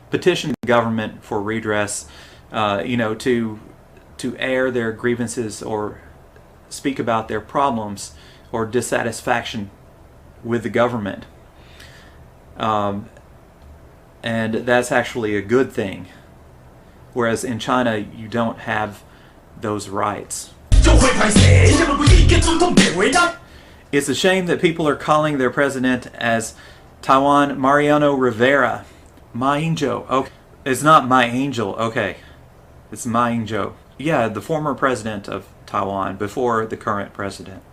petition the government for redress, to air their grievances or speak about their problems or dissatisfaction with the government. And that's actually a good thing. Whereas in China, you don't have those rights. It's a shame that people are calling their president as Taiwan Mariano Rivera. My angel. Okay. It's not my angel. Okay. It's my angel. Yeah, the former president of Taiwan before the current president.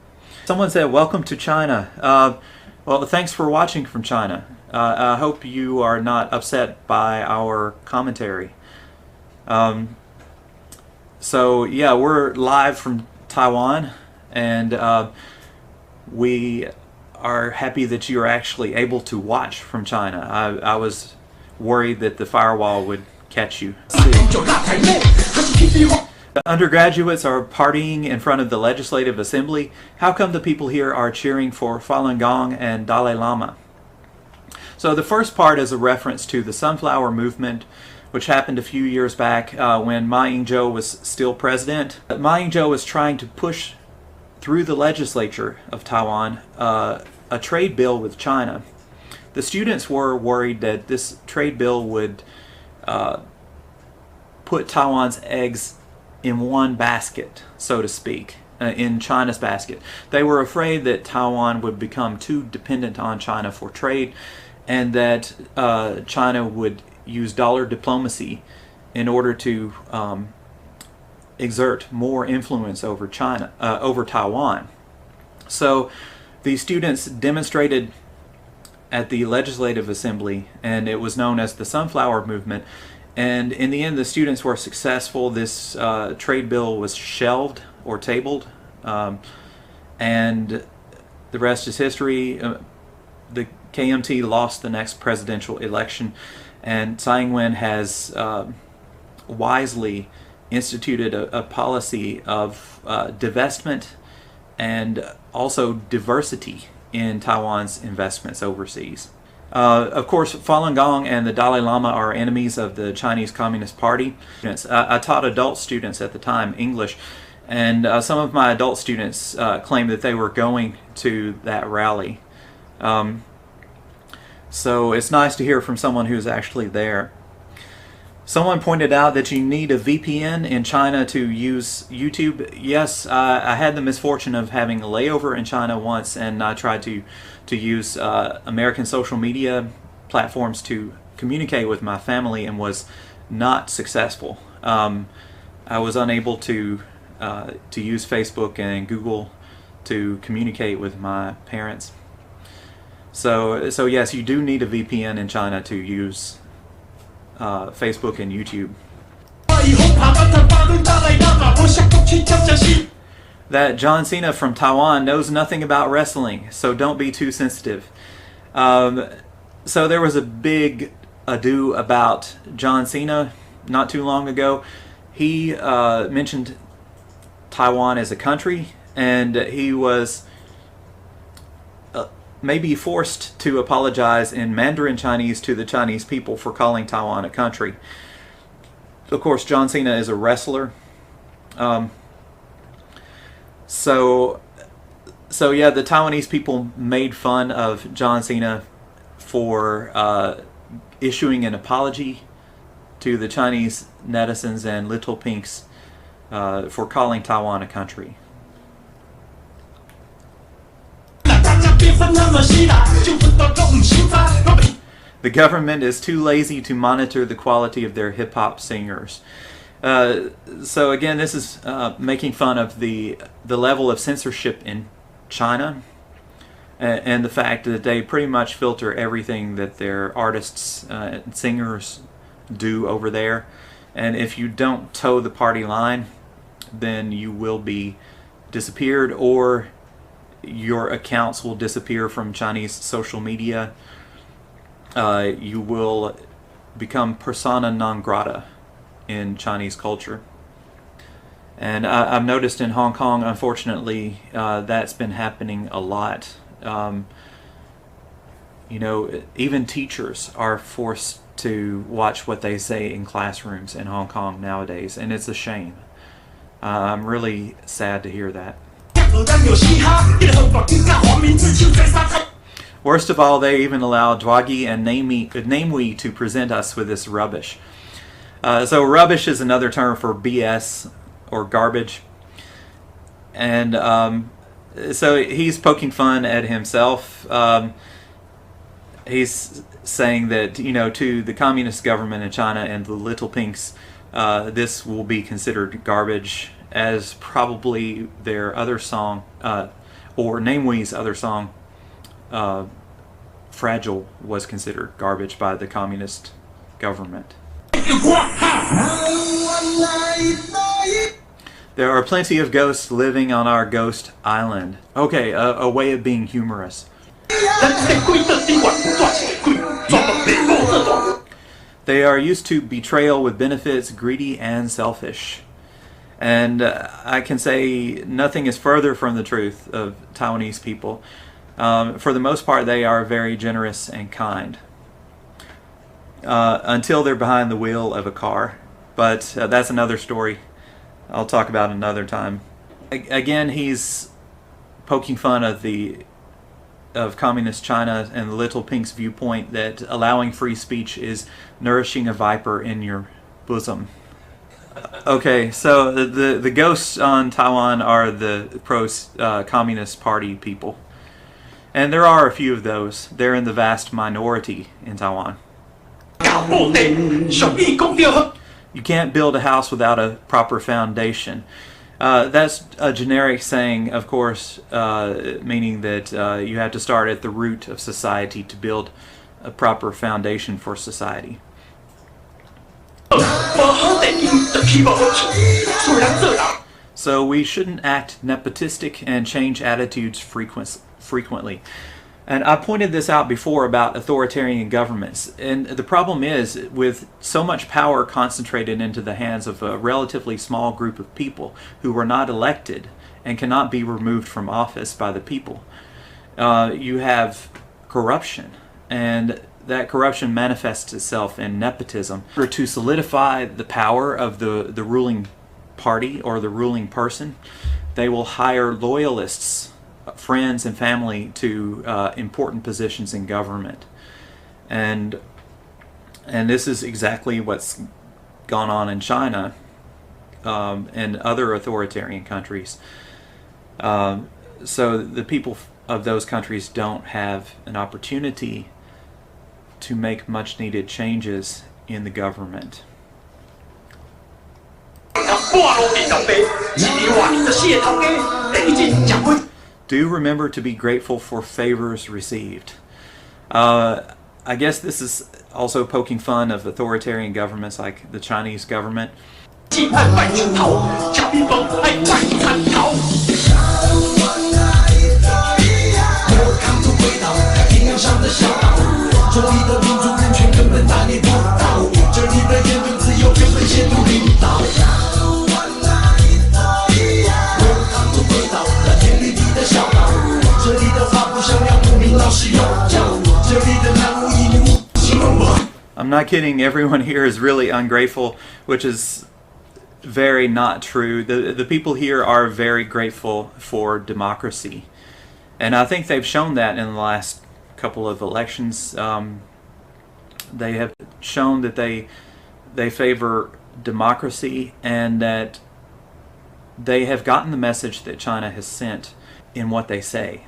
Someone said, welcome to China. Well, thanks for watching from China. I hope you are not upset by our commentary. So yeah, we're live from Taiwan, and we are happy that you are actually able to watch from China. I was worried that the firewall would catch you. The undergraduates are partying in front of the Legislative Assembly. How come the people here are cheering for Falun Gong and Dalai Lama? So the first part is a reference to the Sunflower Movement, which happened a few years back when Ma Ying-jeou was still president. Ma Ying-jeou was trying to push through the legislature of Taiwan a trade bill with China. The students were worried that this trade bill would put Taiwan's eggs in one basket, so to speak, in China's basket. They were afraid that Taiwan would become too dependent on China for trade, and that China would use dollar diplomacy in order to exert more influence over over Taiwan. So the students demonstrated at the Legislative Assembly, and it was known as the Sunflower Movement. And in the end, the students were successful. This trade bill was shelved or tabled, and the rest is history. The KMT lost the next presidential election, and Tsai Ing-wen has wisely instituted a policy of divestment and also diversity in Taiwan's investments overseas. Of course, Falun Gong and the Dalai Lama are enemies of the Chinese Communist Party. I taught adult students at the time English, and some of my adult students claimed that they were going to that rally. So it's nice to hear from someone who's actually there. Someone pointed out that you need a VPN in China to use YouTube. Yes, I had the misfortune of having a layover in China once, and I tried to use American social media platforms to communicate with my family and was not successful. I was unable to use Facebook and Google to communicate with my parents. So yes, you do need a VPN in China to use Facebook and YouTube. That John Cena from Taiwan knows nothing about wrestling, so don't be too sensitive. So there was a big ado about John Cena not too long ago. He mentioned Taiwan as a country, and he was maybe forced to apologize in Mandarin Chinese to the Chinese people for calling Taiwan a country. Of course, John Cena is a wrestler. So yeah, the Taiwanese people made fun of John Cena for issuing an apology to the Chinese netizens and little pinks for calling Taiwan a country. The government is too lazy to monitor the quality of their hip-hop singers. So again, this is making fun of the level of censorship in China, and the fact that they pretty much filter everything that their artists and singers do over there. And if you don't toe the party line, then you will be disappeared, or your accounts will disappear from Chinese social media. You will become persona non grata in Chinese culture. And I've noticed in Hong Kong, unfortunately, that's been happening a lot. You know, even teachers are forced to watch what they say in classrooms in Hong Kong nowadays, and it's a shame. I'm really sad to hear that. Worst of all, they even allow Dwagi and Namewee to present us with this rubbish. So rubbish is another term for BS or garbage. And so he's poking fun at himself. He's saying that, you know, to the communist government in China and the Little Pinks, this will be considered garbage, as probably their other song, or Namewee's other song, Fragile, was considered garbage by the communist government. There are plenty of ghosts living on our ghost island. Okay, a way of being humorous. They are used to betrayal with benefits, greedy and selfish. And I can say nothing is further from the truth of Taiwanese people. For the most part, they are very generous and kind. Until they're behind the wheel of a car. But that's another story I'll talk about another time. Again, he's poking fun of communist China and the Little Pink's viewpoint that allowing free speech is nourishing a viper in your bosom. Okay, so the ghosts on Taiwan are the pro-communist party people. And there are a few of those. They're in the vast minority in Taiwan. You can't build a house without a proper foundation. That's a generic saying, of course, meaning that you have to start at the root of society to build a proper foundation for society. So we shouldn't act nepotistic and change attitudes frequently. And I pointed this out before about authoritarian governments. And the problem is, with so much power concentrated into the hands of a relatively small group of people who are not elected and cannot be removed from office by the people, you have corruption. And that corruption manifests itself in nepotism. To solidify the power of the ruling party or the ruling person, they will hire loyalists, friends and family to important positions in government, and this is exactly what's gone on in China and other authoritarian countries. So the people of those countries don't have an opportunity to make much needed changes in the government. Do remember to be grateful for favors received. I guess this is also poking fun of authoritarian governments like the Chinese government. I'm not kidding, everyone here is really ungrateful, which is very not true. The people here are very grateful for democracy. And I think they've shown that in the last couple of elections. They have shown that they favor democracy and that they have gotten the message that China has sent in what they say.